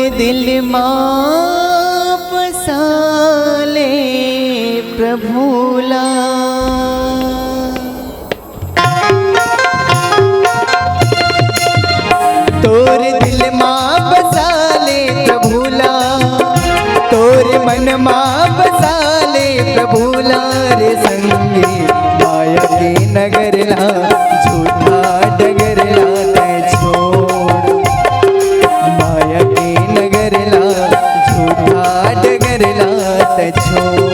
दिल मां बसाले प्रभुला। तोर दिल मां बसाले प्रभुला, तोर मन मां बसाले प्रभुला रे संगी माया के नगरला झूठा डगरला तै छोड़। माया के नगरला झूठा डगरला तै छोड़।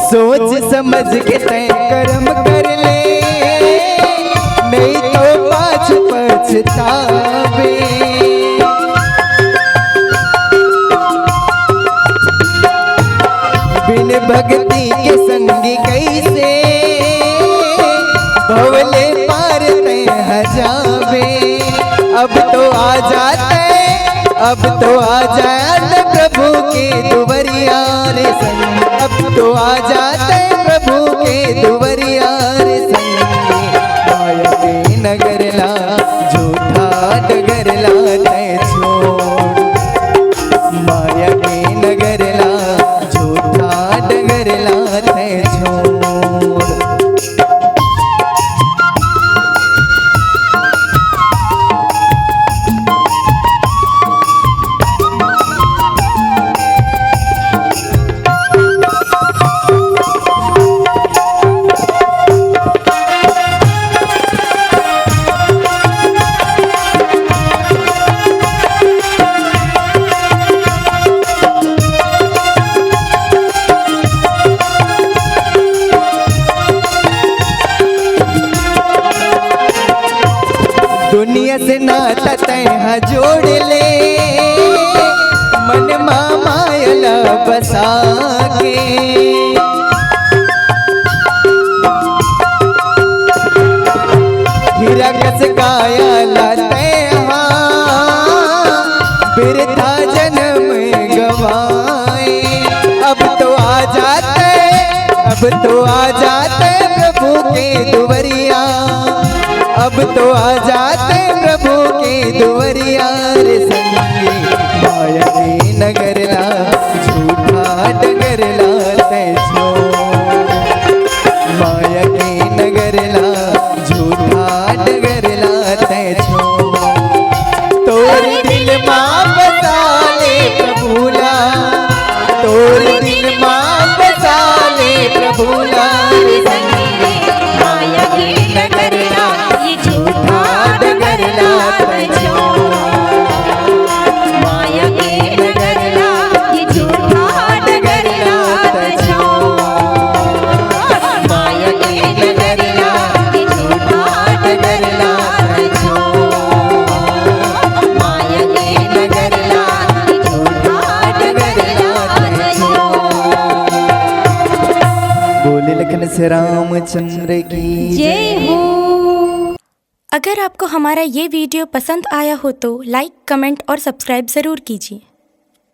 सोच समझ के तय कर्म कर ले, नहीं तो पाछ पछतावे। बिन भक्ति के संगी कैसे भवले पार तय हजावे। अब तो आ जाते, अब तो आ जाते प्रभु के दुवरिया रे संग। अब तो आ जाते प्रभु के दुवरिया रे संगी माया के नगरला झूठा डगरला तै छोड़। माया के नगरला झूठा डगरला तै छोड़। दुनिया से नाता तय जोड़ ले, मन मायला बसा के। हीरा कस काया लाते बिरथा जन्म गवाए। अब तो आ जाते, अब तो आ जाते प्रभु के दुवरिया। अब तो आ जाते प्रभु के दुवरिया रे संगी माया के नगरला झूठा डगरला तै छोड़। माया के नगरला झूठा डगरला तै छोड़। तोर दिल मां बसाले प्रभुला, तोर दिल मां बसाले प्रभुला रे संगी माया के नगरला झूठा डगरला तै छोड़। माया के नगरला झूठा डगरला तै छोड़। माया के नगरला झूठा डगरला तै छोड़। माया के नगरला झूठा डगरला तै छोड़। बोले लखन से रामचंद्र की जय हो। अगर आपको हमारा ये वीडियो पसंद आया हो तो लाइक, कमेंट और सब्सक्राइब ज़रूर कीजिए।